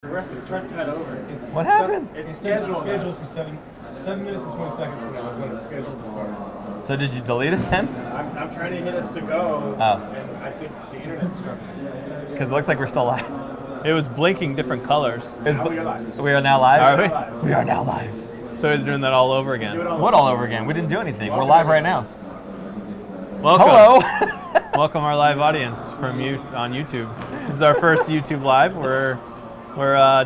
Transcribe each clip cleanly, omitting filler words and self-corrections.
We have to start that over. What happened? It's scheduled for 7 minutes and 20 seconds from now is when it's scheduled to start. So did you delete it then? I'm trying to hit us to go, and I think the internet's struggling. Because it looks like we're still live. It was blinking different colors. Now we are live. We are now live? Are we? We are now live. So he's doing that all over again. What all over again? We didn't do anything. We're live right now. Welcome. Hello. Welcome our live audience from you on YouTube. This is our first YouTube live. We're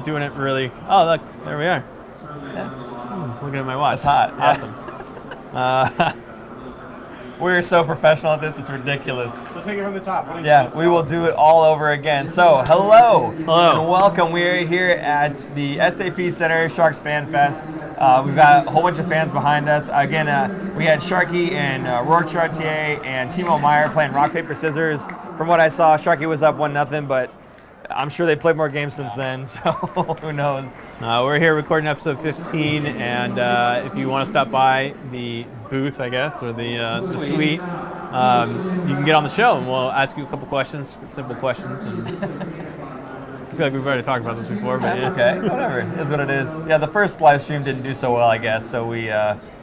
doing it really. Oh look, there we are. Yeah. Looking at my watch. It's hot. Awesome. We're so professional at this, it's ridiculous. So take it from the top. Yeah, we will do it all over again. So, hello. Hello. And welcome. We are here at the SAP Center Sharks Fan Fest. We've got a whole bunch of fans behind us. Again, we had Sharky and Rourke Chartier and Timo Meyer playing rock, paper, scissors. From what I saw, Sharky was up 1-0, but I'm sure they played more games since then, so who knows. We're here recording episode 15, and if you want to stop by the booth, I guess, or the suite, you can get on the show, and we'll ask you a couple questions, simple questions. And I feel like we've already talked about this before, but That's okay. Whatever. It is what it is. Yeah, the first live stream didn't do so well, I guess, so we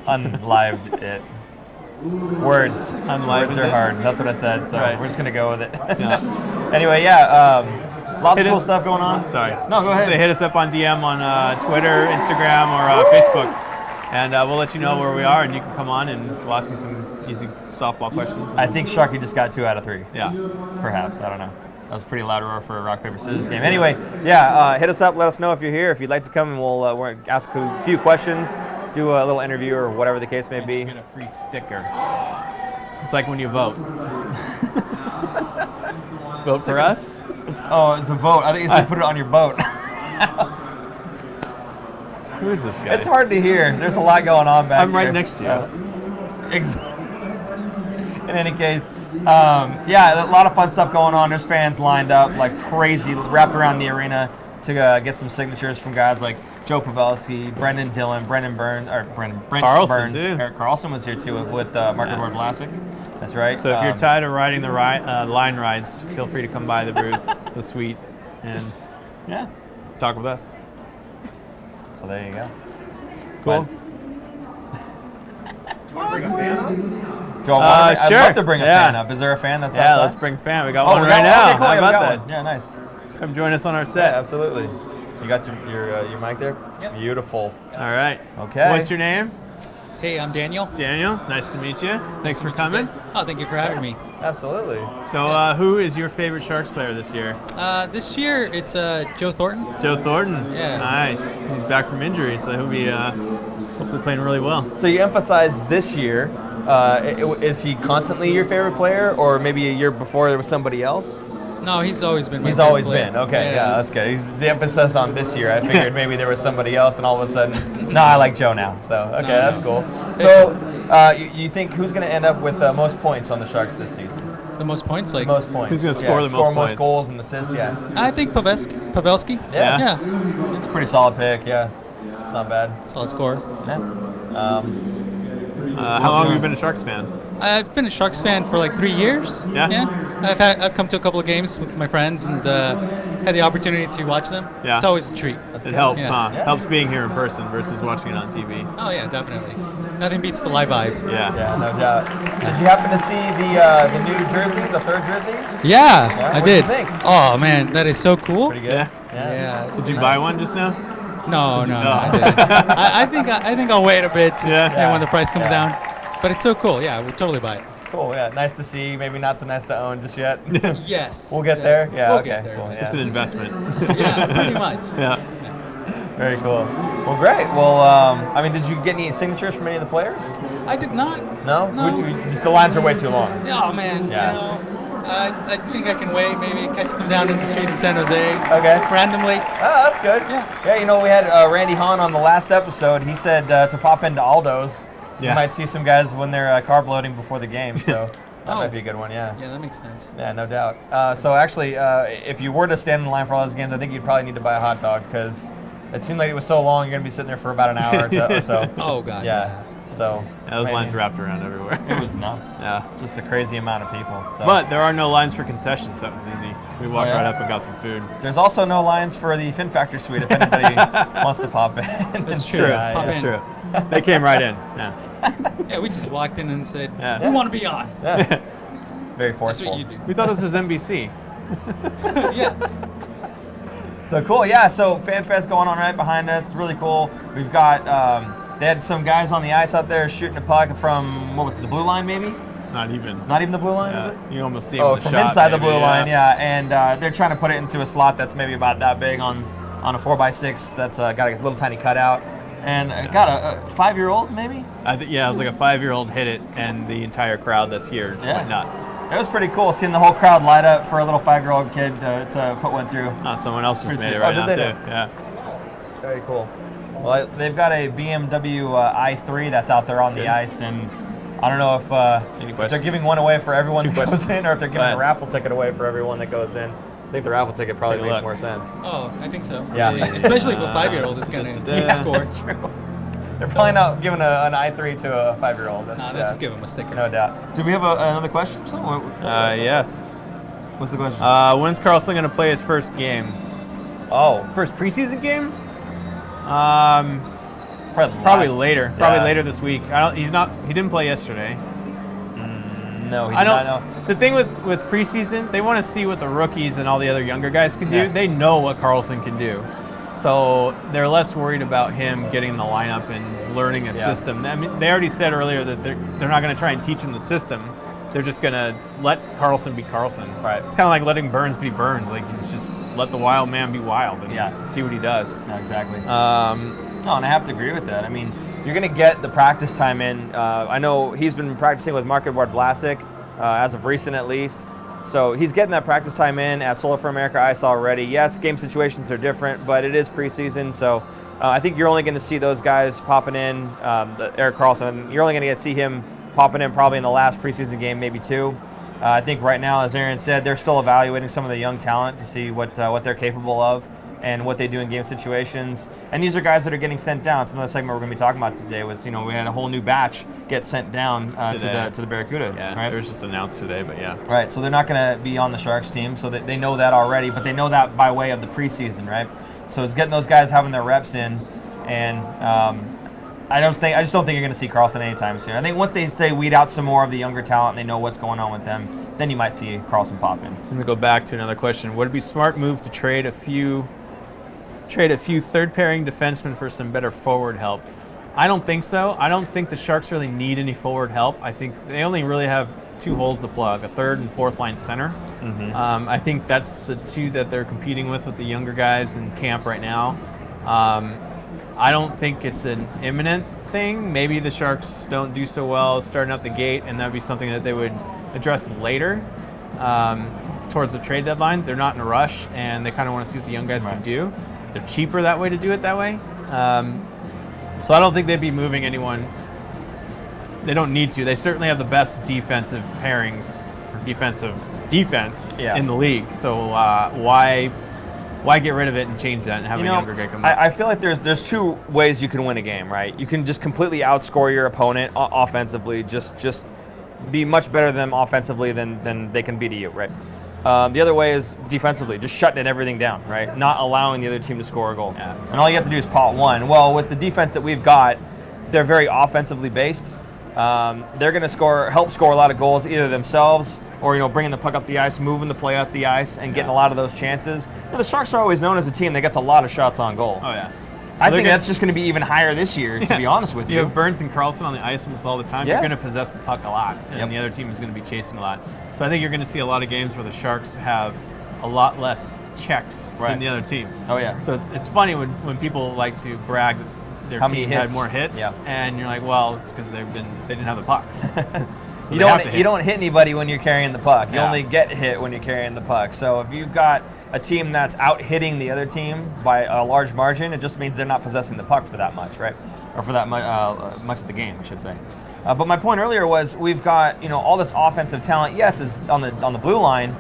unlived it. Words are hard. That's what I said, so we're just going to go with it. Yeah. Anyway, lots of cool stuff going on. Sorry. No, go ahead. So hit us up on DM on Twitter, Instagram, or Facebook, and we'll let you know where we are, and you can come on and we'll ask you some easy softball questions. I think Sharky just got 2 out of 3. Yeah. Perhaps. I don't know. That was a pretty loud roar for a rock, paper, scissors game. Anyway, hit us up. Let us know if you're here. If you'd like to come, and we'll ask a few questions, do a little interview, or whatever the case may be. Get a free sticker. It's like when you vote. Vote for us? It's a vote. I think you said put it on your boat. Who is this guy? It's hard to hear. There's a lot going on back here. I'm right next to you. In any case, a lot of fun stuff going on. There's fans lined up like crazy, wrapped around the arena to get some signatures from guys like Joe Pavelski, Brendan Dillon, Brent Carlson, Burns. too. Eric Carlson was here too with Mark Edward Vlasic. That's right. So if you're tired of riding the line rides, feel free to come by the booth, the suite, and talk with us. So there you go. Cool. Do you want to bring a fan up? Sure. I'd love to bring a fan Yeah. up. Is there a fan that's Yeah, outside? let's bring a fan. We got Oh, one we right got now. Okay, cool. How Yeah, we about got that? one. Yeah, nice. Come join us on our Yeah, set. absolutely. You got your mic there? Yep. Beautiful. All right. Okay. What's your name? Hey, I'm Daniel. Daniel. Nice to meet you. Thanks for coming. Oh, thank you for having me. Absolutely. So who is your favorite Sharks player this year? This year, it's Joe Thornton. Joe Thornton. Yeah. Nice. He's back from injury, so he'll be hopefully playing really well. So you emphasized this year. Is he constantly your favorite player, or maybe a year before there was somebody else? No, he's always been my He's favorite always player. been. Okay, yeah, that's good. He's the emphasis on this year. I figured maybe there was somebody else, and all of a sudden, no, I like Joe now. So, okay, that's cool. So, you think who's going to end up with the most points on the Sharks this season? The most points? Like, Most points. Who's gonna score the most Score most points? goals and assists, yeah. I think Pavelski. Yeah. Yeah. It's a pretty solid pick, yeah. It's not bad. Solid score. Yeah. How long have you been a Sharks fan? I've been a Sharks fan for like 3 years. Yeah? I've come to a couple of games with my friends and had the opportunity to watch them. Yeah. It's always a treat. It helps, Yeah. huh? Yeah. Helps being here in person versus watching it on TV. Oh yeah, definitely. Nothing beats the live vibe. Yeah. Yeah, no doubt. Did you happen to see the new jersey, the third jersey? Yeah, I what'd did. you think? Oh man, that is so cool. Pretty good. Yeah. Yeah. Did you buy one just now? No, No. I didn't. I think I'll wait a bit just Yeah. when the price comes Yeah. down. But it's so cool. Yeah, we'll totally buy it. Cool, yeah. Nice to see. Maybe not so nice to own just yet. Yes. We'll get there? Yeah, we'll okay, get there, cool, man. yeah. It's an investment. Yeah, pretty much. Yeah. Very cool. Well, great. Well, did you get any signatures from any of the players? I did not. No? No. Just the lines are way too long. Oh man. Yeah. You know, I think I can wait. Maybe catch them down in the street in San Jose. Okay. Randomly. Oh, that's good. Yeah. Yeah, we had Randy Hahn on the last episode. He said to pop into Aldo's. You Yeah. might see some guys when they're carb loading before the game, so that Oh. might be a good one, yeah. Yeah, that makes sense. Yeah, no doubt. So actually, if you were to stand in line for all those games, I think you'd probably need to buy a hot dog because it seemed like it was so long. You're gonna be sitting there for about an hour or so. Oh god. Yeah. So So Yeah, those lines wrapped around everywhere. It was nuts. Yeah. Just a crazy amount of people. So. But there are no lines for concessions. That was easy. We walked right up and got some food. There's also no lines for the Fin Factor suite if anybody wants to pop in. That's true. Pop That's in. true. They came right in. Yeah. Yeah, we just walked in and said, Yeah. we want to be on. Yeah. Very That's forceful. what you do. We thought this was NBC. Yeah. So cool, yeah. So FanFest going on right behind us. It's really cool. We've got they had some guys on the ice out there shooting a puck from what was it, the blue line, maybe? Not even. Not even the blue line. Yeah. Is it? You almost see Oh, with the from shot, inside the maybe, blue line, yeah. And they're trying to put it into a slot that's maybe about that big on a 4x6. That's got a little tiny cutout. And got a 5-year-old maybe. Yeah, it was like a 5-year-old hit it, and the entire crowd that's here went nuts. It was pretty cool seeing the whole crowd light up for a little 5-year-old kid to put one through. Someone else just made it Oh, right did now they? too. Yeah. Very cool. Well, they've got a BMW i3 that's out there on the ice, and I don't know if Any they're questions? giving one away for everyone that goes questions. in, or if they're Go giving a ahead. raffle ticket away for everyone that goes in. I think the raffle ticket probably take a makes look. more sense. Oh, I think so. Yeah. Especially if a 5-year-old is going to score. That's true. They're probably not giving an i3 to a 5-year-old. Nah, they'll just give him a sticker. No doubt. Do we have another question? Yes. What's the question? When's Carlson going to play his first game? First preseason game? Probably later. Yeah. Probably later this week. He didn't play yesterday. No, he I did don't not know. The thing with preseason, they want to see what the rookies and all the other younger guys can do. Yeah. They know what Carlson can do. So they're less worried about him getting in the lineup and learning a system. I mean, they already said earlier that they're not going to try and teach him the system. They're just going to let Carlson be Carlson. Right. It's kind of like letting Burns be Burns. Like, it's just let the wild man be wild and see what he does. No, exactly. No, and I have to agree with that. I mean, you're going to get the practice time in. I know he's been practicing with Mark Edward Vlasic, as of recent at least. So he's getting that practice time in at Solar for America Ice already. Yes, game situations are different, but it is preseason. So I think you're only going to see those guys popping in, Eric Carlson. You're only going to see him popping in probably in the last preseason game, maybe two. I think right now, as Aaron said, they're still evaluating some of the young talent to see what they're capable of and what they do in game situations. And these are guys that are getting sent down. It's another segment we're going to be talking about today was, we had a whole new batch get sent down to the Barracuda. Yeah, right? it was just announced today, but yeah. Right, so they're not going to be on the Sharks team, so they know that already, but they know that by way of the preseason, right? So it's getting those guys having their reps in, and I just don't think you're going to see Carlson anytime soon. I think once they weed out some more of the younger talent and they know what's going on with them, then you might see Carlson pop in. Let me go back to another question. Would it be a smart move to trade a few third pairing defensemen for some better forward help? I don't think so. I don't think the Sharks really need any forward help. I think they only really have two holes to plug, a third and fourth line center. Mm-hmm. I think that's the two that they're competing with the younger guys in camp right now. I don't think it's an imminent thing. Maybe the Sharks don't do so well starting out the gate, and that would be something that they would address later towards the trade deadline. They're not in a rush, and they kind of want to see what the young guys can do. They're cheaper that way to do it that way. So I don't think they'd be moving anyone. They don't need to. They certainly have the best defensive pairings, or defense in the league. So why get rid of it and change that and have a younger guy come up? I feel like there's two ways you can win a game, right? You can just completely outscore your opponent offensively, just be much better than them offensively than they can be to you, right? The other way is defensively, just shutting everything down, right? Not allowing the other team to score a goal. Yeah. And all you have to do is pot one. Well, with the defense that we've got, they're very offensively based. They're going to help score a lot of goals either themselves or bringing the puck up the ice, moving the play up the ice, and getting a lot of those chances. The Sharks are always known as a team that gets a lot of shots on goal. Oh yeah. I think that's just going to be even higher this year, to be honest with you. You have Burns and Carlson on the ice almost all the time. Yeah. You're going to possess the puck a lot, and the other team is going to be chasing a lot. So I think you're going to see a lot of games where the Sharks have a lot less checks than the other team. Oh yeah. So it's funny when people like to brag that their How many team had hits? more hits, Yeah. and you're like, well, it's because they didn't have the puck. So You they have to hit. don't hit anybody when you're carrying the puck. You Yeah. only get hit when you're carrying the puck. So if you've got a team that's out hitting the other team by a large margin, it just means they're not possessing the puck for that much, right? Or for that much of the game, I should say. But my point earlier was we've got all this offensive talent. Yes, it's on the blue line,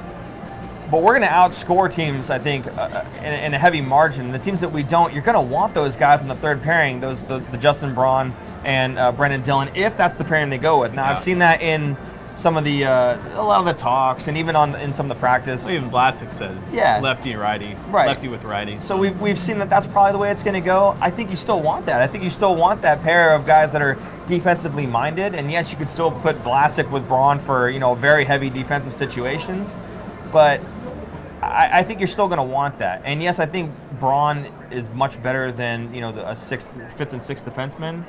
but we're going to outscore teams, I think, in a heavy margin. The teams that we don't, you're going to want those guys in the third pairing, the Justin Braun, and Brendan Dillon, if that's the pairing they go with. Now, Yeah. I've seen that in some of the a lot of the talks, and even in some of the practice. Well, even Vlasic said lefty and righty, Right. lefty with righty. So we've seen that that's probably the way it's going to go. I think you still want that. I think you still want that pair of guys that are defensively minded. And yes, you could still put Vlasic with Braun for very heavy defensive situations, but I think you're still going to want that. And yes, I think Braun is much better than a fifth and sixth defenseman.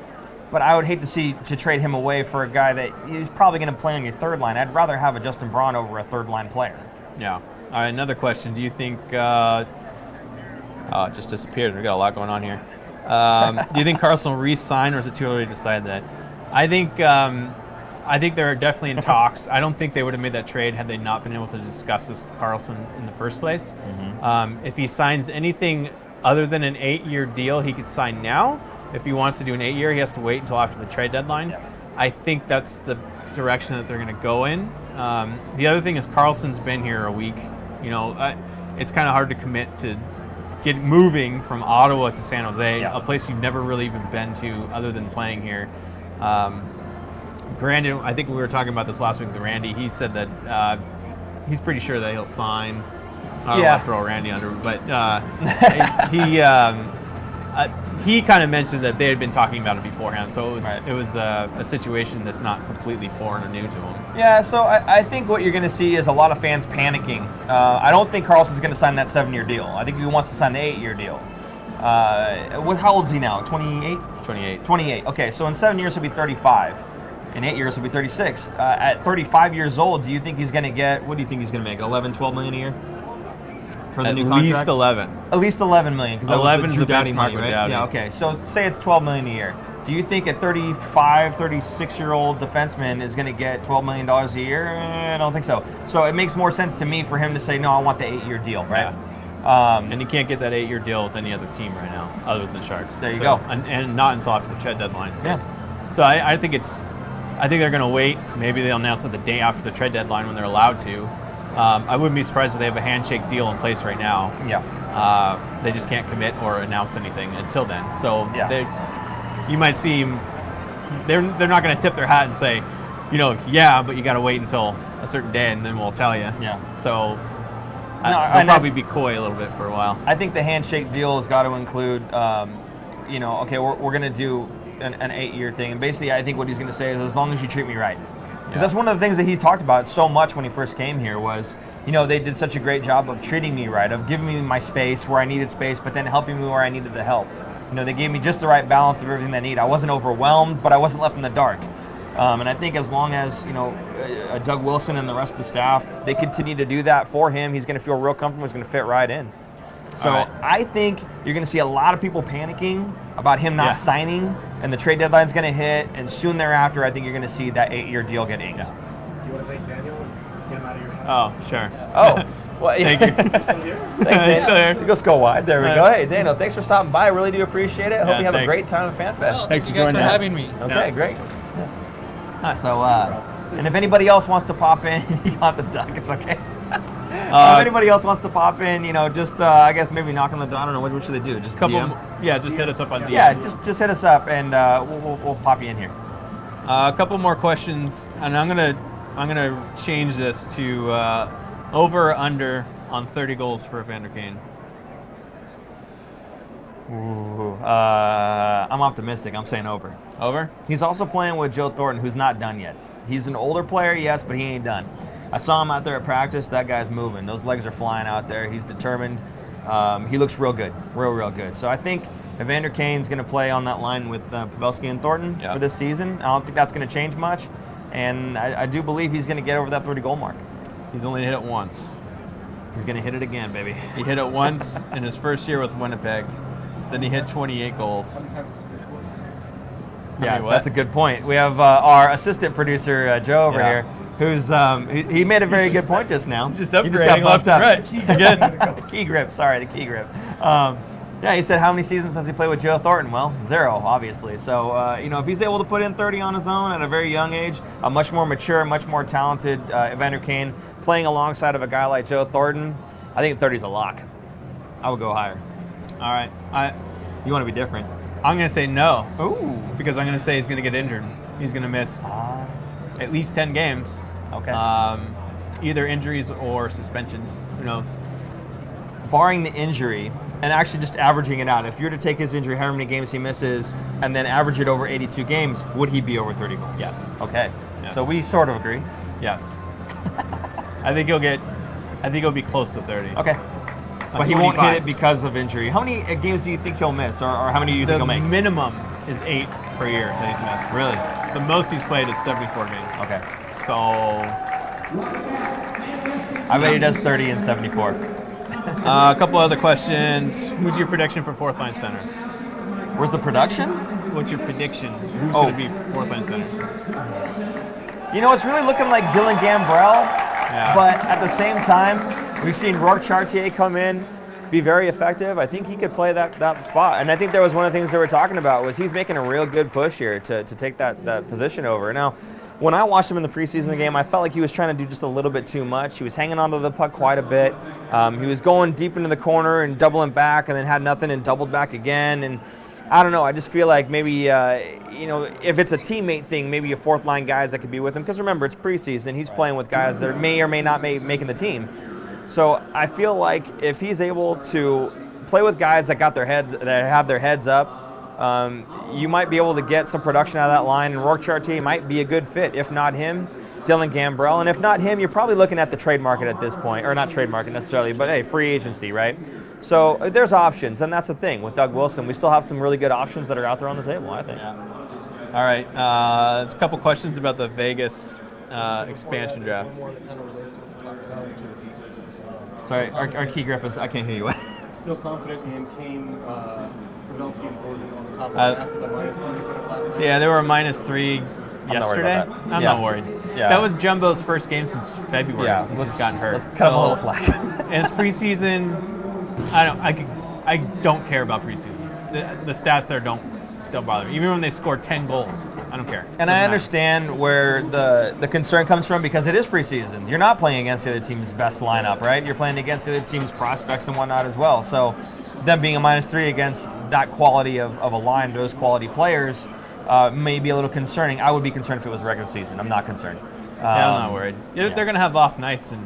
But I would hate to trade him away for a guy that he's probably going to play on your third line. I'd rather have a Justin Braun over a third line player. Yeah. All right, another question. Do you think it just disappeared. We got a lot going on here. Do you think Carlson will re-sign, or is it too early to decide that? I think they're definitely in talks. I don't think they would have made that trade had they not been able to discuss this with Carlson in the first place. Mm-hmm. If he signs anything other than an 8-year deal, he could sign now. If he wants to do an 8-year, he has to wait until after the trade deadline. Yeah. I think that's the direction that they're going to go in. The other thing is Carlson's been here a week. It's kind of hard to commit to get moving from Ottawa to San Jose, a place you've never really even been to other than playing here. Granted, I think we were talking about this last week with Randy. He said that he's pretty sure that he'll sign. I don't want to throw Randy under, but he kind of mentioned that they had been talking about it beforehand, so it was a situation that's not completely foreign or new to him. Yeah, so I think what you're going to see is a lot of fans panicking. I don't think Carlson's going to sign that 7-year deal. I think he wants to sign the 8-year deal. How old is he now? 28? 28. 28. Okay, so in 7 years he'll be 35. In 8 years he'll be 36. At 35 years old, do you think he's going to get, what do you think he's going to make, 11, 12 million a year? For the new contract? At least 11. At least 11 million, because 11 was is the the Doughty benchmark money, with right? Doughty. Yeah, okay. So say it's 12 million a year. Do you think a 35, 36-year-old defenseman is going to get $12 million a year? I don't think so. So it makes more sense to me for him to say, no, I want the 8-year deal, right? Yeah. And he can't get that 8-year deal with any other team right now, other than the Sharks. There you go. And not until after the trade deadline. Yeah. So I think they're going to wait. Maybe they'll announce it the day after the trade deadline when they're allowed to. I wouldn't be surprised if they have a handshake deal in place right now. Yeah. They just can't commit or announce anything until then. So you might see him. They're not going to tip their hat and say, but you got to wait until a certain day and then we'll tell you. Yeah. So they'll probably be coy a little bit for a while. I think the handshake deal has got to include, okay, we're going to do an 8-year thing. And basically, I think what he's going to say is, as long as you treat me right. Because that's one of the things that he talked about so much when he first came here was, they did such a great job of treating me right, of giving me my space where I needed space, but then helping me where I needed the help. They gave me just the right balance of everything I need. I wasn't overwhelmed, but I wasn't left in the dark. And I think as long as, Doug Wilson and the rest of the staff, they continue to do that for him, he's going to feel real comfortable, he's going to fit right in. So I think you're going to see a lot of people panicking about him not signing, and the trade deadline's going to hit, and soon thereafter, I think you're going to see that 8-year deal get inked. Do you want to thank Daniel and get him out of your house? Oh, sure. Oh, well, thank you. Thanks, Daniel. Go Skull Wide. There we go. Hey, Daniel, thanks for stopping by. I really do appreciate it. I hope you have a great time at FanFest. Well, thanks for you guys joining for us. having me. Okay, great. So, and if anybody else wants to pop in, you don't have to duck. It's okay. If anybody else wants to pop in, just I guess maybe knock on the door. I don't know. What should they do? Just DM? Just hit us up on DM. Yeah, just hit us up, and we'll pop you in here. A couple more questions, and I'm gonna change this to over or under on 30 goals for Evander Kane. Ooh, I'm optimistic. I'm saying over. Over? He's also playing with Joe Thornton, who's not done yet. He's an older player, yes, but he ain't done. I saw him out there at practice. That guy's moving. Those legs are flying out there. He's determined. He looks real good, real good. So I think Evander Kane's going to play on that line with Pavelski and Thornton for this season. I don't think that's going to change much, and I do believe he's going to get over that 30-goal mark. He's only hit it once. He's going to hit it again, baby. He hit it once in his first year with Winnipeg. Then he hit 28 goals. Yeah, that's a good point. We have our assistant producer, Joe, over here, who's he made a very good point just now. Just upgrading you just got bumped up. Right. Again. Key grip, sorry, the key grip. Yeah, he said how many seasons has he played with Joe Thornton? Well, 0, obviously. So, if he's able to put in 30 on his own at a very young age, a much more mature, much more talented Evander Kane playing alongside of a guy like Joe Thornton, I think 30's a lock. I would go higher. All right. You want to be different. I'm going to say no. Ooh. Because I'm going to say he's going to get injured. He's going to miss at least 10 games. Okay. Either injuries or suspensions. Who knows? Barring the injury, and actually just averaging it out, if you were to take his injury, how many games he misses, and then average it over 82 games, would he be over 30 goals? Yes. Okay. Yes. So we sort of agree. Yes. I think he'll be close to 30. Okay. But he won't hit it because of injury. How many games do you think he'll miss, or how many do you think he'll make? The minimum is 8 per year that he's missed. Really? The most he's played is 74 games. Okay. So I bet he does 30 and 74. a couple other questions. Who's your prediction for fourth line center? Where's the production? What's your prediction? Who's going to be fourth line center? You know, it's really looking like Dylan Gambrell, Yeah. but at the same time, we've seen Rourke Chartier come in, be very effective. I think he could play that spot. And I think that was one of the things they were talking about, was he's making a real good push here to take that position over. Now, when I watched him in the preseason game, I felt like he was trying to do just a little bit too much. He was hanging onto the puck quite a bit. He was going deep into the corner and doubling back, and then had nothing and doubled back again. And I don't know. I just feel like maybe, you know, if it's a teammate thing, maybe a fourth line guys that could be with him. Because remember, it's preseason. He's playing with guys that may or may not making the team. So I feel like if he's able to play with guys that have their heads up, you might be able to get some production out of that line, and Rourke Chartier might be a good fit. If not him, Dylan Gambrell. And if not him, you're probably looking at the trade market at this point. Or not trade market necessarily, but hey, free agency, right? So there's options, and that's the thing. With Doug Wilson, we still have some really good options that are out there on the table, I think. Yeah. All right. There's a couple questions about the Vegas expansion draft. Sorry, our key grip is, I can't hear you. Still confident in Kane, Pavelski, and Ford on the top of after the minus 3 put up last week? Yeah, they were a -3 yesterday. I'm not worried. Yeah. That was Jumbo's first game since February, since he's gotten hurt. Let's cut him a little slack. And it's preseason. I don't care about preseason. The stats there don't bother me. Even when they score 10 goals, I don't care. And I understand where the concern comes from, because it is preseason. You're not playing against the other team's best lineup, right? You're playing against the other team's prospects and whatnot as well. So them being a -3 against that quality of a line, those quality players, may be a little concerning. I would be concerned if it was regular season. I'm not concerned. Yeah, I'm not worried. They're going to have off nights, and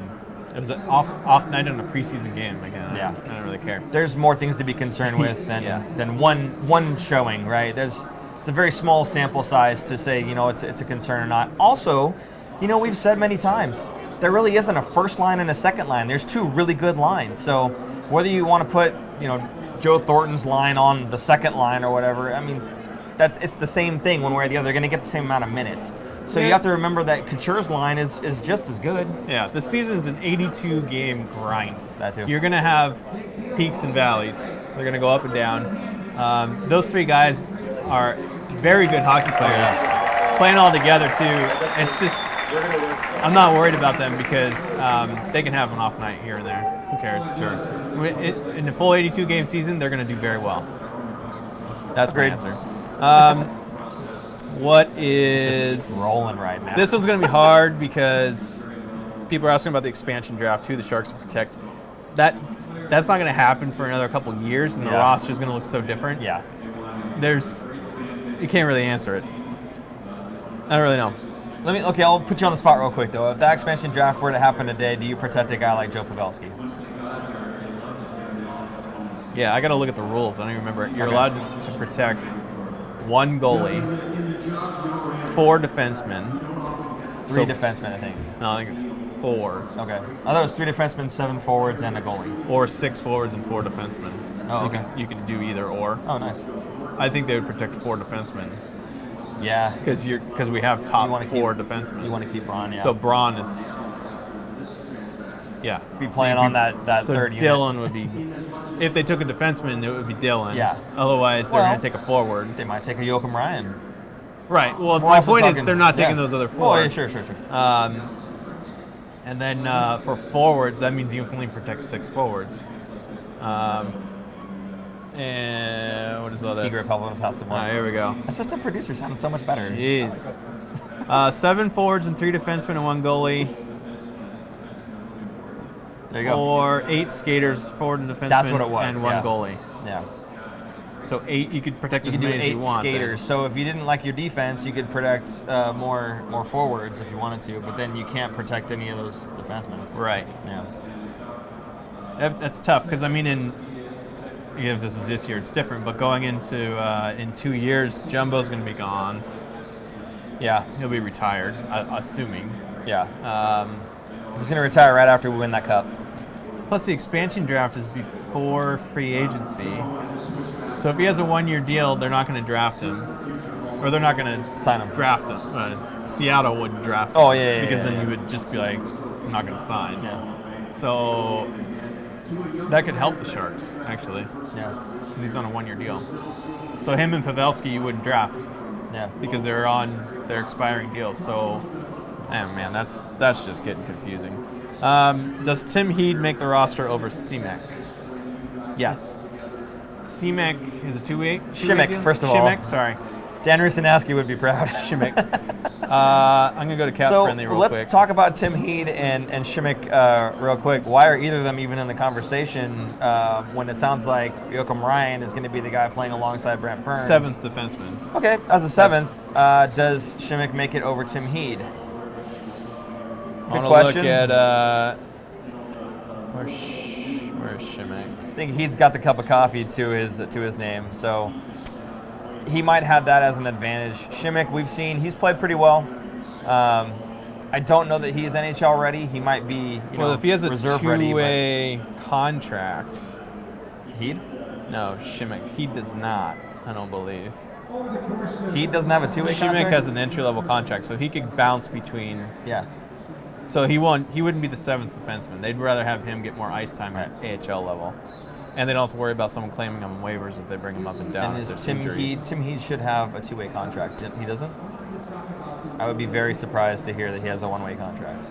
it was an off night in a preseason game. Again, I don't really care. There's more things to be concerned with than one showing, right? It's a very small sample size to say, you know, it's a concern or not. Also, you know, we've said many times, there really isn't a first line and a second line. There's two really good lines. So whether you want to put, you know, Joe Thornton's line on the second line or whatever, I mean, it's the same thing one way or the other. They're going to get the same amount of minutes. So you have to remember that Couture's line is just as good. Yeah, the season's an 82-game grind. That too. You're going to have peaks and valleys. They're going to go up and down. Those three guys are very good hockey players. Playing all together, too. It's just, I'm not worried about them because they can have an off night here and there. Who cares? Sure. In the full 82-game season, they're going to do very well. That's my answer. What is just rolling right now? This one's going to be hard because people are asking about the expansion draft, who the Sharks will protect. That's not going to happen for another couple of years, and the roster's going to look so different. Yeah. You can't really answer it. I don't really know. I'll put you on the spot real quick though. If that expansion draft were to happen today, do you protect a guy like Joe Pavelski? Yeah, I got to look at the rules. I don't even remember. You're allowed to protect one goalie, 4 defensemen. 3 defensemen, I think. No, I think it's 4. Okay. I thought it was 3 defensemen, 7 forwards, and a goalie. Or 6 forwards and 4 defensemen. Oh, okay. You can do either or. Oh, nice. I think they would protect 4 defensemen. Yeah. Because we have top 4 defensemen. You want to keep Braun, yeah. So Braun is... Yeah. Be playing on that third unit. Dylan would be... If they took a defenseman, it would be Dylan. Yeah. Otherwise, they're going to take a forward. They might take a Joachim Ryan. Right. Well, my point is they're not taking those other 4. Oh, yeah, sure. And then for forwards, that means you can only protect 6 forwards. And what is all this? Key grip helping us out some more. Here we go. Assistant producer sounded so much better. Jeez. 7 forwards and 3 defensemen and 1 goalie. There you go. Or 8 skaters, forward and defenseman, That's what it was, and 1 goalie. Yeah. So 8, you could protect You as could do many as 8 you want. skaters. So if you didn't like your defense, you could protect more forwards if you wanted to, but then you can't protect any of those defensemen. Right. Yeah. That's tough because I mean, if this is this year, it's different. But going into in 2 years, Jumbo's going to be gone. Yeah. He'll be retired, assuming. Yeah. He's going to retire right after we win that cup. Plus, the expansion draft is before free agency. So if he has a 1-year deal, they're not going to draft him, or they're not going to Sign him. draft him. Seattle wouldn't draft him. Oh, yeah, because yeah, then yeah. you would just be like, I'm not going to sign. Yeah. So that could help the Sharks, actually. Yeah. Because he's on a 1-year deal. So him and Pavelski you wouldn't draft. Yeah. Because they're on their expiring deals. So, man, that's just getting confusing. Does Tim Heed make the roster over Simek? Yes. Simek is a 2-way? Shimek, first of all. Shimek, sorry. Dan Rusanowski would be proud. Shimek. I'm going to go to Cap Friendly real quick. Let's talk about Tim Heed and Shimek real quick. Why are either of them even in the conversation when it sounds like Joakim Ryan is going to be the guy playing alongside Brent Burns? 7th defenseman. Okay, as a 7th, does Shimek make it over Tim Heed? I Good want to question. look at where's Shimek? I think Heed's got the cup of coffee to his name, so he might have that as an advantage. Shimek, we've seen he's played pretty well. I don't know that he is NHL ready. He might be, If he has a reserve ready. two-way contract, Heed? no, Shimek. He does not. I don't believe. Heed doesn't have a two-way contract? Shimek has an entry-level contract, so he could bounce between. Yeah. So he wouldn't be the 7th defenseman. They'd rather have him get more ice time at AHL level, and they don't have to worry about someone claiming him on waivers if they bring him up and down. And if is there's injuries. Tim Heed should have a two-way contract. He doesn't? I would be very surprised to hear that he has a one-way contract.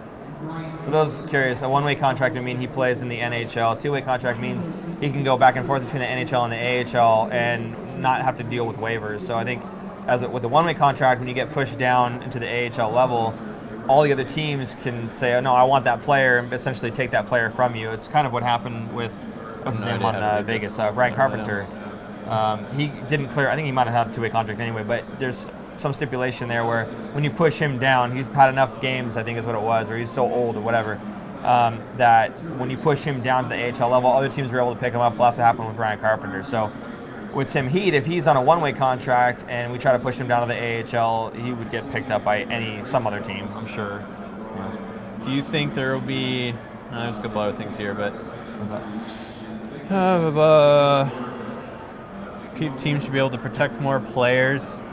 For those curious, a one-way contract would mean he plays in the NHL. A two-way contract means he can go back and forth between the NHL and the AHL and not have to deal with waivers. So I think with the one-way contract, when you get pushed down into the AHL level, all the other teams can say, oh, no, I want that player, and essentially take that player from you. It's kind of what happened with, what's his name on Vegas, Brian Carpenter. He didn't clear, I think he might have had a two-way contract anyway, but there's some stipulation there where when you push him down, he's had enough games, I think is what it was, or he's so old or whatever, that when you push him down to the AHL level, other teams were able to pick him up. Well, that's what happened with Ryan Carpenter. So with Tim Heed, if he's on a one-way contract and we try to push him down to the AHL, he would get picked up by some other team, I'm sure. Yeah. Do you think there will be? There's a couple other things here, but What's that? teams should be able to protect more players.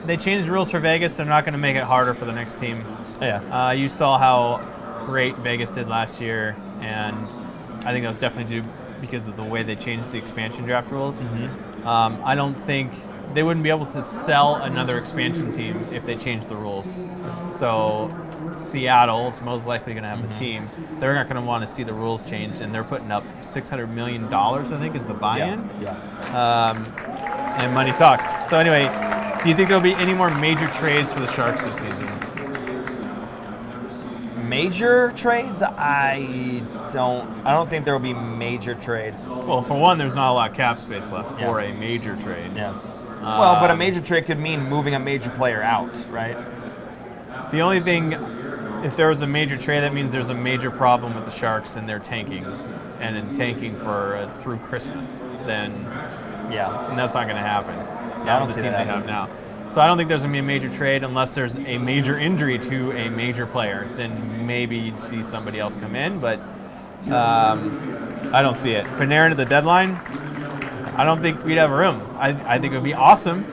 They changed the rules for Vegas. They're not going to make it harder for the next team. Yeah. You saw how great Vegas did last year, and I think that was definitely due because of the way they changed the expansion draft rules. Mm-hmm. I don't think they wouldn't be able to sell another expansion team if they changed the rules. So Seattle is most likely going to have the team. They're not going to want to see the rules changed, and they're putting up $600 million, I think, is the buy-in. Yeah. And money talks. So anyway, do you think there'll be any more major trades for the Sharks this season? Major trades? I don't think there will be major trades. Well, for one, there's not a lot of cap space left for a major trade. Yeah. Well, but a major trade could mean moving a major player out, right? The only thing, if there was a major trade, that means there's a major problem with the Sharks and they're tanking, and in tanking for through Christmas. Then, and that's not going to happen. Yeah, I don't the see team that they have now. So I don't think there's going to be a major trade unless there's a major injury to a major player. Then maybe you'd see somebody else come in, but I don't see it. Panarin at the deadline, I don't think we'd have room. I think it would be awesome,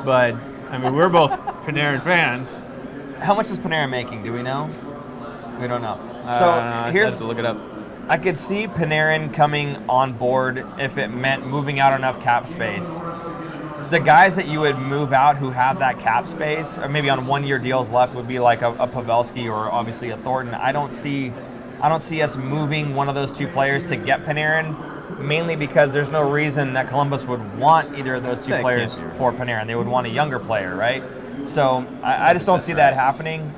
but I mean, we're both Panarin fans. How much is Panarin making? Do we know? We don't know. I have to look it up. I could see Panarin coming on board if it meant moving out enough cap space. The guys that you would move out who have that cap space, or maybe on one-year deals left, would be like a Pavelski or obviously a Thornton. I don't see us moving one of those two players to get Panarin, mainly because there's no reason that Columbus would want either of those two players for Panarin. They would want a younger player, right? So I just don't see that happening.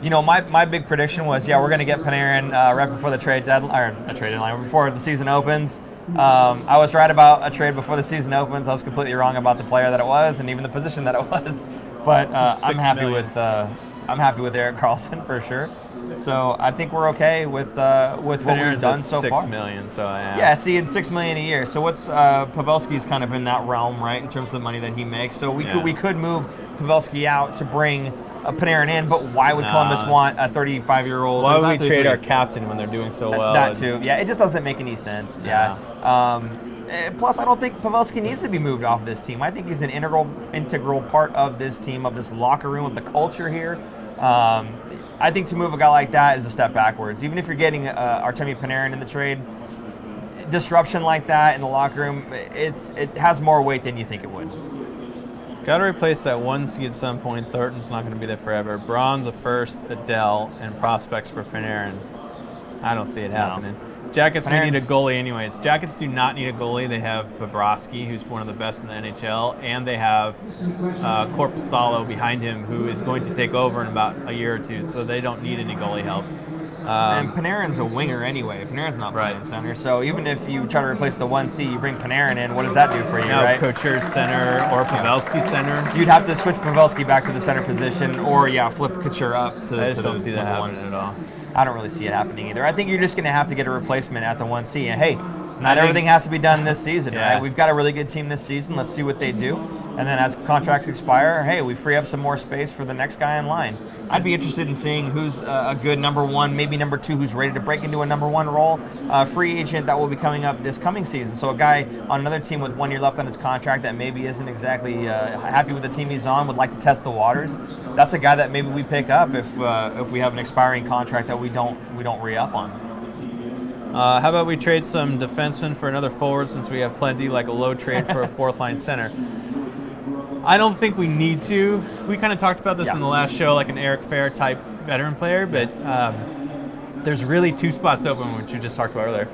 My big prediction was, we're going to get Panarin right before the trade deadline, before the season opens. I was right about a trade before the season opens. I was completely wrong about the player that it was and even the position that it was. But I'm happy with Eric Carlson for sure. So I think we're okay with what we've done so far. $6 million, so yeah. Yeah, see, it's $6 million a year. So what's Pavelski's kind of in that realm, right, in terms of the money that he makes. So we could move Pavelski out to bring Panarin in, but why would Columbus want a 35-year-old? Why would we trade our captain when they're doing so well? That too. Yeah, it just doesn't make any sense. Yeah. Plus, I don't think Pavelski needs to be moved off of this team. I think he's an integral part of this team, of this locker room, of the culture here. I think to move a guy like that is a step backwards. Even if you're getting Artemi Panarin in the trade, disruption like that in the locker room, it has more weight than you think it would. Got to replace that 1C at some point. Thornton's not going to be there forever. Braun's a first, Adele, and prospects for Panarin. I don't see it happening. Jackets may need a goalie anyways. Jackets do not need a goalie. They have Bobrovsky, who's one of the best in the NHL, and they have Korpisalo behind him, who is going to take over in about a year or two, so they don't need any goalie help. And Panarin's a winger anyway. Panarin's not playing center, so even if you try to replace the 1C, you bring Panarin in, what does that do for you, right? Couture's center or Pavelski center. You'd have to switch Pavelski back to the center position, or flip Couture up to I just don't see that happening happening at all. I don't really see it happening either. I think you're just going to have to get a replacement at the 1C. And hey, not everything has to be done this season, right? We've got a really good team this season. Let's see what they do. And then as contracts expire, hey, we free up some more space for the next guy in line. I'd be interested in seeing who's a good number one, maybe number two, who's ready to break into a number one role. Free agent that will be coming up this coming season. So a guy on another team with 1 year left on his contract that maybe isn't exactly happy with the team he's on, would like to test the waters. That's a guy that maybe we pick up if we have an expiring contract that we don't re-up on. How about we trade some defensemen for another forward, since we have plenty, like a low trade for a fourth line center? I don't think we need to. We kind of talked about this in the last show, like an Eric Fair type veteran player, but there's really two spots open, which you just talked about earlier.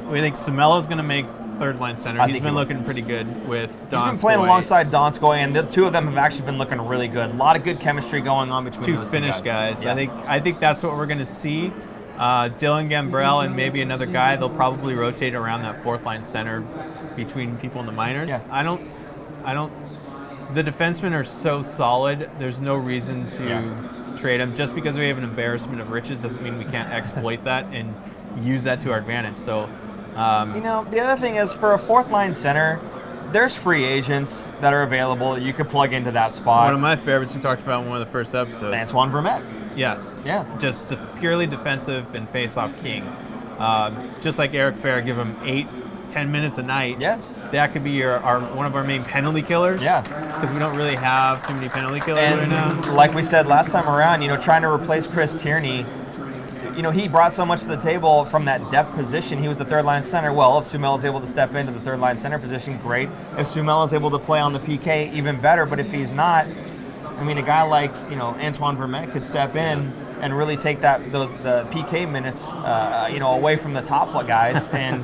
We think Samelo's going to make third line center. He's been looking pretty good with Donskoy. He's been playing alongside Donskoy, and the two of them have actually been looking really good. A lot of good chemistry going on between those Finnish two guys. Yeah. I think that's what we're going to see. Dylan Gambrell and maybe another guy, they'll probably rotate around that fourth line center between people in the minors. Yeah. I don't. The defensemen are so solid. There's no reason to trade them. Just because we have an embarrassment of riches doesn't mean we can't exploit that and use that to our advantage. So, the other thing is, for a fourth line center, there's free agents that are available that you could plug into that spot. One of my favorites we talked about in one of the first episodes. Antoine Vermette. Yes. Yeah. Just purely defensive and face-off king. Just like Eric Fair, give him 8-10 minutes a night. Yeah. That could be one of our main penalty killers. Yeah. Because we don't really have too many penalty killers right now. Like we said last time around, trying to replace Chris Tierney, he brought so much to the table from that depth position. He was the third line center. Well, if Sumel is able to step into the third line center position, great. If Sumel is able to play on the PK, even better. But if he's not, a guy like Antoine Vermette could step in and really take the PK minutes away from the top guys, and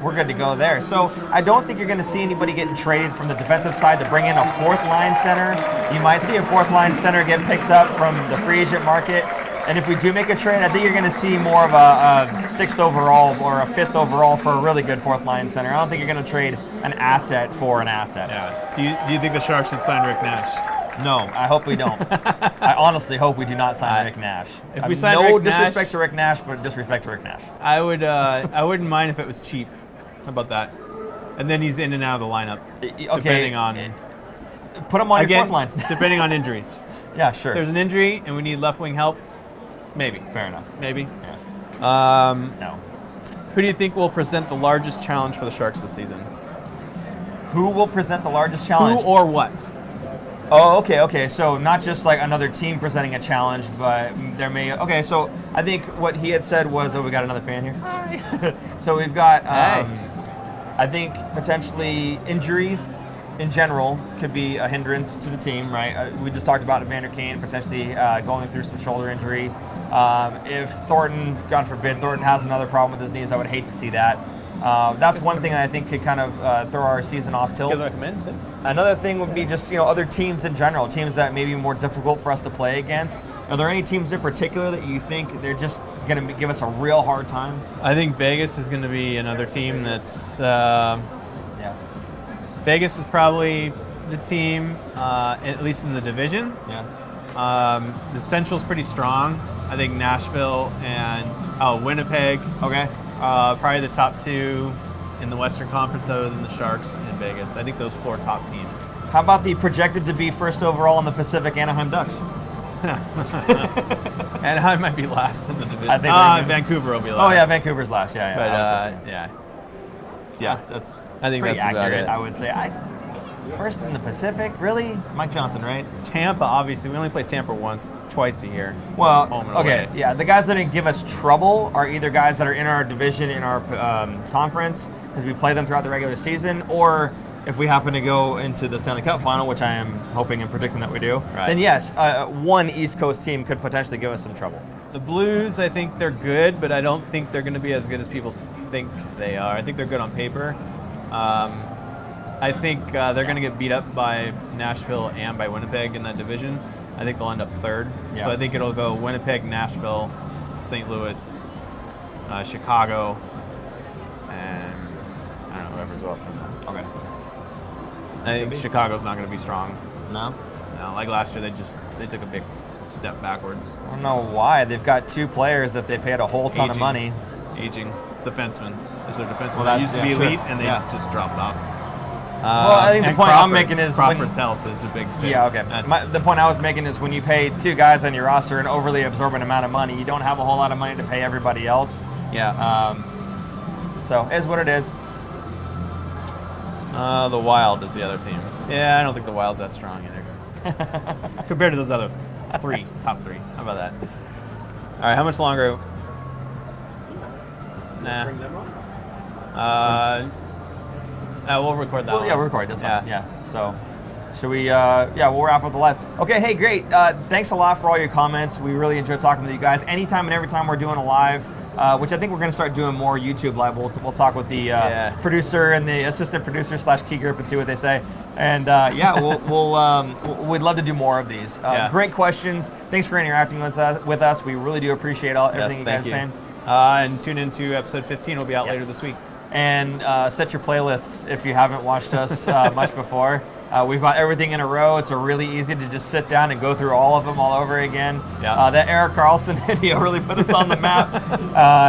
we're good to go there. So I don't think you're going to see anybody getting traded from the defensive side to bring in a fourth line center. You might see a fourth line center get picked up from the free agent market. And if we do make a trade, I think you're going to see more of a 6th overall or a 5th overall for a really good fourth line center. I don't think you're going to trade an asset for an asset. Yeah. Do you think the Sharks should sign Rick Nash? No, I hope we don't. I honestly hope we do not sign Rick Nash. If we sign no Rick disrespect Nash, to Rick Nash, but disrespect to Rick Nash. I wouldn't mind if it was cheap. How about that? And then he's in and out of the lineup, depending on. Put him on your fourth line. Depending on injuries. Yeah, sure. If there's an injury and we need left wing help, maybe. Fair enough. Maybe. Yeah. No. Who do you think will present the largest challenge for the Sharks this season? Who will present the largest challenge? Who or what? Oh, okay. So not just like another team presenting a challenge, but there may. Okay, so I think what he had said was, we got another fan here. Hi. So we've got. I think potentially injuries in general could be a hindrance to the team, right? We just talked about Evander Kane potentially going through some shoulder injury. If Thornton, God forbid, Thornton has another problem with his knees, I would hate to see that. That's one thing that I think could kind of throw our season off tilt. You guys recommend it? Another thing would be just other teams in general, teams that may be more difficult for us to play against. Are there any teams in particular that you think they're just going to give us a real hard time? I think Vegas is going to be another team that's. Vegas is probably the team, at least in the division. Yeah. The Central's pretty strong. I think Nashville and Winnipeg. Okay. Probably the top two in the Western Conference, other than the Sharks and Vegas. I think those 4 top teams. How about the projected to be first overall in the Pacific Anaheim Ducks? Anaheim might be last in the division. I think Vancouver will be last. Oh yeah, Vancouver's last. Yeah. But yeah. That's I think pretty that's about accurate. it. I would say. First in the Pacific, really? Mike Johnson, right? Tampa, obviously. We only play Tampa twice a year. Well, home and okay, away. yeah. The guys that didn't give us trouble are either guys that are in our division, in our conference, because we play them throughout the regular season, or if we happen to go into the Stanley Cup final, which I am hoping and predicting that we do, then yes, one East Coast team could potentially give us some trouble. The Blues, I think they're good, but I don't think they're going to be as good as people think they are. I think they're good on paper. I think they're going to get beat up by Nashville and by Winnipeg in that division. I think they'll end up third. Yeah. So I think it'll go Winnipeg, Nashville, St. Louis, Chicago, and I don't know whoever's off from that. Okay. I think Chicago's not going to be strong. No? No, like last year, they took a big step backwards. I don't know why. They've got 2 players that they paid a whole ton of money. Aging. Defenseman. Is their defenseman. Well, They used to be elite, and they yeah. just dropped off. Well, I think the point I'm making is Crawford's health is a big thing. Yeah, okay. The point I was making is when you pay 2 guys on your roster an overly absorbent amount of money, you don't have a whole lot of money to pay everybody else. Yeah. So it is what it is. The Wild is the other team. Yeah, I don't think the Wild's that strong either. Compared to those other top three. How about that? All right, how much longer? Nah. We'll record that. Well, one. yeah, we'll record. That's fine. Yeah. So, should we? We'll wrap up the live. Okay. Hey, great. Thanks a lot for all your comments. We really enjoyed talking with you guys. Anytime and every time we're doing a live, which I think we're going to start doing more YouTube live. We'll talk with the producer and the assistant producer / key group and see what they say. And we'd love to do more of these. Great questions. Thanks for interacting with us. We really do appreciate everything you guys are saying. And tune into episode 15. Will be out later this week. And set your playlists if you haven't watched us much before. We've got everything in a row. It's really easy to just sit down and go through all of them all over again. Yeah. That Eric Carlson video really put us on the map.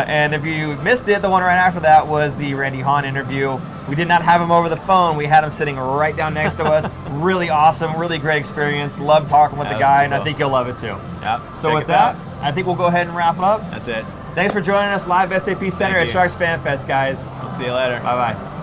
And if you missed it, the one right after that was the Randy Hahn interview. We did not have him over the phone. We had him sitting right down next to us. Really awesome, really great experience. Love talking with the guy, and I think you'll love it too. Yeah. So with that, I think we'll go ahead and wrap up. That's it. Thanks for joining us live SAP Center at Sharks Fan Fest, guys. We'll see you later. Bye-bye.